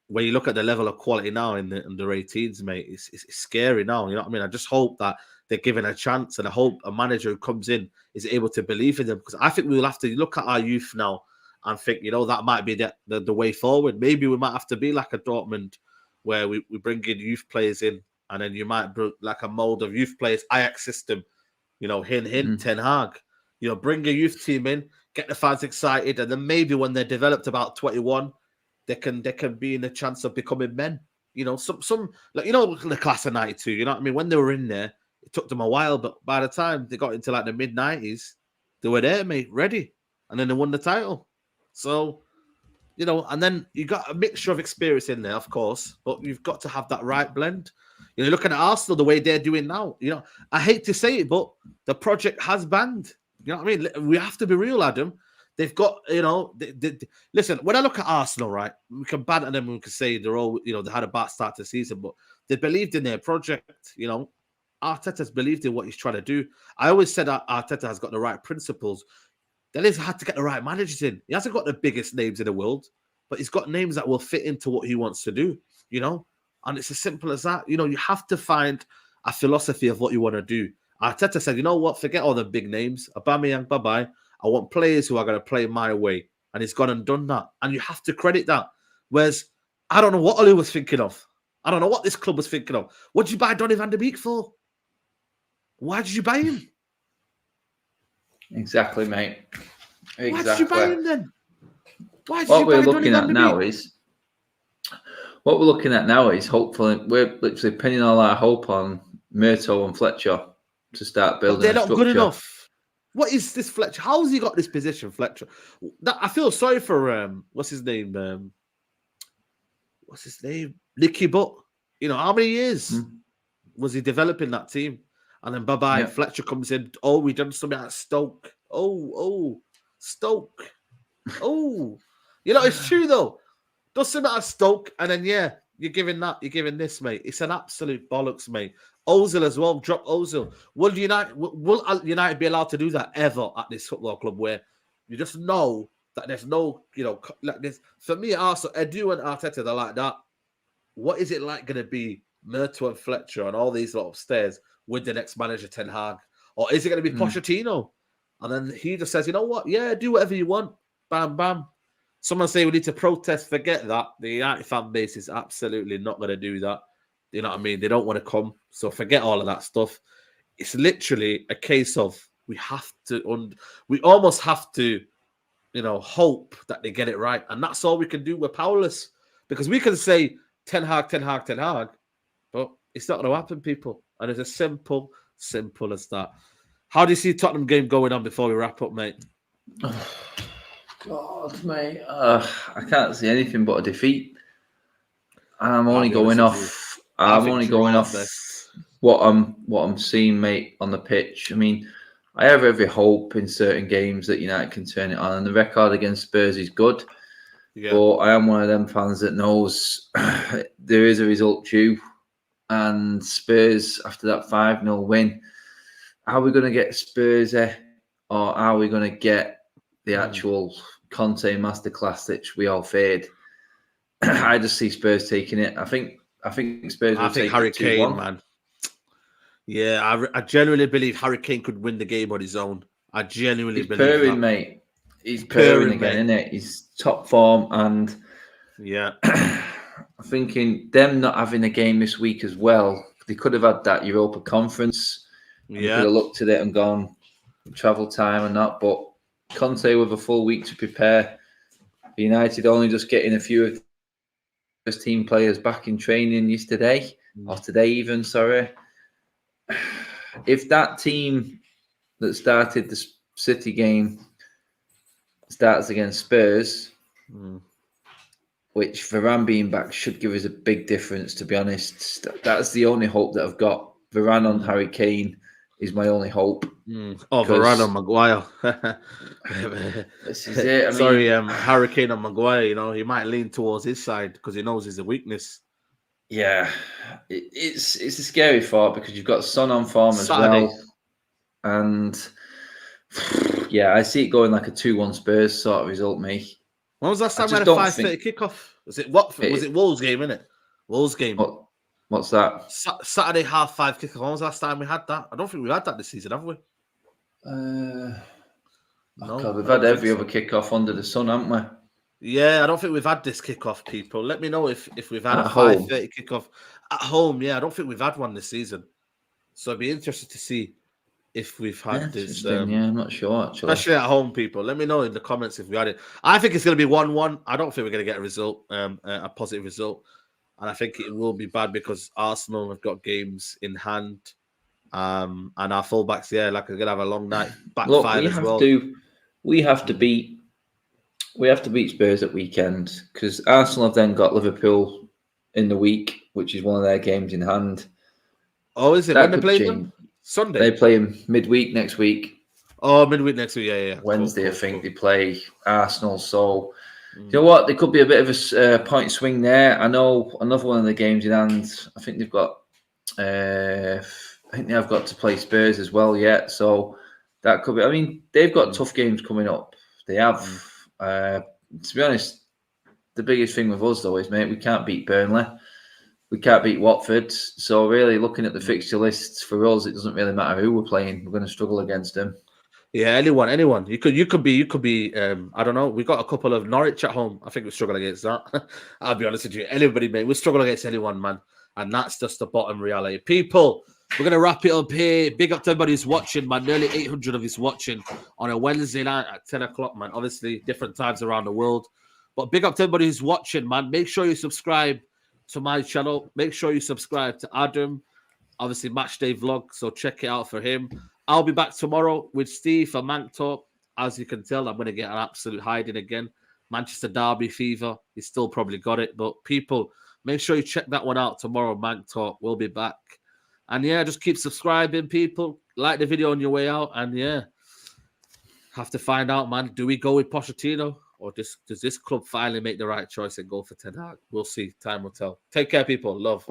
when you look at the level of quality now in the under 18s, mate, it's scary now. You know what I mean? I just hope that they're given a chance, and I hope a manager who comes in is able to believe in them, because I think we'll have to look at our youth now and think, that might be the way forward. Maybe we might have to be like a Dortmund, where we bring in youth players in, and then you might bring like a mold of youth players, Ajax system, hint, Ten Hag. Bring a youth team in, get the fans excited, and then maybe when they're developed about 21, they can be in a chance of becoming men. Some like the class of 92. You know what I mean? When they were in there, it took them a while, but by the time they got into like the mid 90s, they were there, mate, ready, and then they won the title. So, and then you got a mixture of experience in there, of course, but you've got to have that right blend. Looking at Arsenal, the way they're doing now, I hate to say it, but the project has banged. You know what I mean? We have to be real, Adam. They've got, listen, when I look at Arsenal, right, we can banter them, we can say they're all, they had a bad start to the season, but they believed in their project. Arteta's believed in what he's trying to do. I always said that Arteta has got the right principles. Then he's had to get the right managers in. He hasn't got the biggest names in the world, but he's got names that will fit into what he wants to do, And it's as simple as that. You have to find a philosophy of what you want to do. Arteta said, you know what? Forget all the big names. Aubameyang, bye-bye. I want players who are going to play my way. And he's gone and done that. And you have to credit that. Whereas, I don't know what Oli was thinking of. I don't know what this club was thinking of. What did you buy Donny van de Beek for? Why did you buy him? Exactly, mate. Exactly. Why did you buy him then? What we're looking at now is hopefully we're literally pinning all our hope on Murto and Fletcher to start building. But they're not structure. good enough. What is this Fletcher? How has he got this position, Fletcher? I feel sorry for what's his name? Nicky Butt. How many years was he developing that team? And then bye-bye, Fletcher comes in. Oh, we done something at Stoke. Oh, Stoke. Oh. It's true though. Does something at Stoke, and then you're giving this, mate. It's an absolute bollocks, mate. Ozil as well. Drop Ozil. Will United be allowed to do that ever at this football club, where you just know that there's no, like this? For me, Arsenal, Edu and Arteta, they're like that. What is it like going to be Murto and Fletcher and all these lot upstairs with the next manager, Ten Hag? Or is it going to be Pochettino? And then he just says, you know what? Yeah, do whatever you want. Bam, bam. Someone say we need to protest. Forget that. The United fan base is absolutely not going to do that. You know what I mean? They don't want to come. So forget all of that stuff. It's literally a case of we almost have to, hope that they get it right. And that's all we can do. We're powerless. Because we can say Ten Hag, but it's not going to happen, people. And it's as simple as that. How do you see Tottenham game going on before we wrap up, mate? God, mate, I can't see anything but a defeat. I'm only going off what I'm seeing, mate, on the pitch. I mean, I have every hope in certain games that United can turn it on, and the record against Spurs is good. Yeah. But I am one of them fans that knows there is a result due, and Spurs after that 5-0 win, are we going to get Spurs or are we going to get the actual Conte masterclass that we all feared? I just see Spurs taking it. I think Spurs will take Harry it 2-1. Kane, man. Yeah, I genuinely believe Harry Kane could win the game on his own. I genuinely believe purring, that. Mate. He's purring again, isn't it? He's top form, and I'm thinking them not having a game this week as well. They could have had that Europa Conference. They could have looked at it and gone travel time and that, but Conte with a full week to prepare. United only just getting a few of his team players back in training yesterday, or today even, sorry. if that team that started the City game starts against Spurs, which Varane being back should give us a big difference, to be honest. That's the only hope that I've got. Varane on Harry Kane is my only hope. Oh, Varane and Maguire. This is it. I Sorry, mean, Harry Kane and Maguire, he might lean towards his side because he knows he's a weakness. Yeah, it's a scary thought because you've got Son on form Saturday. as well. And yeah, I see it going like a 2-1 Spurs sort of result, me. When was that time we had a 5:30 kickoff? Was it Watford? Was it Wolves game, innit? Wolves game. What's that? Saturday 5:30 kickoff. When was the last time we had that? I don't think we had that this season, have we? No, God, we've had every other kickoff under the sun, haven't we? Yeah, I don't think we've had this kickoff, people. Let me know if we've had at a home. 5:30 kickoff at home. Yeah, I don't think we've had one this season. So I'd be interested to see if we've had this. Yeah, I'm not sure, actually. Especially at home, people. Let me know in the comments if we had it. I think it's going to be 1-1. I don't think we're going to get a result, a positive result. And I think it will be bad because Arsenal have got games in hand. And our fullbacks, like, are going to have a long night. Look, five as well. We have to beat Spurs at weekend because Arsenal have then got Liverpool in the week, which is one of their games in hand. Oh, is it? When they play them? Sunday? They play them midweek next week. Oh, midweek next week, yeah. Wednesday, I think they play Arsenal. So, you know what? There could be a bit of a point swing there. I know another one of the games in hand. I think they've got. I think they have got to play Spurs as well yet. So that could be. I mean, they've got tough games coming up. They have. To be honest, the biggest thing with us though is, mate, we can't beat Burnley. We can't beat Watford. So really, looking at the fixture lists for us, it doesn't really matter who we're playing. We're going to struggle against them. Yeah, anyone. You could be. I don't know. We got a couple of Norwich at home. I think we struggle against that. I'll be honest with you. Anybody, mate, we struggle against anyone, man. And that's just the bottom reality. People, we're gonna wrap it up here. Big up to everybody who's watching, man. Nearly 800 of us watching on a Wednesday night at 10 o'clock, man. Obviously, different times around the world. But big up to everybody who's watching, man. Make sure you subscribe to my channel. Make sure you subscribe to Adam. Obviously, Match Day Vlog. So check it out for him. I'll be back tomorrow with Steve for Mank Talk. As you can tell, I'm going to get an absolute hiding again. Manchester Derby fever. He's still probably got it. But people, make sure you check that one out tomorrow. Mank Talk. We'll be back. And yeah, just keep subscribing, people. Like the video on your way out. And yeah, have to find out, man. Do we go with Pochettino? Or does this club finally make the right choice and go for Ten Hag? We'll see. Time will tell. Take care, people. Love.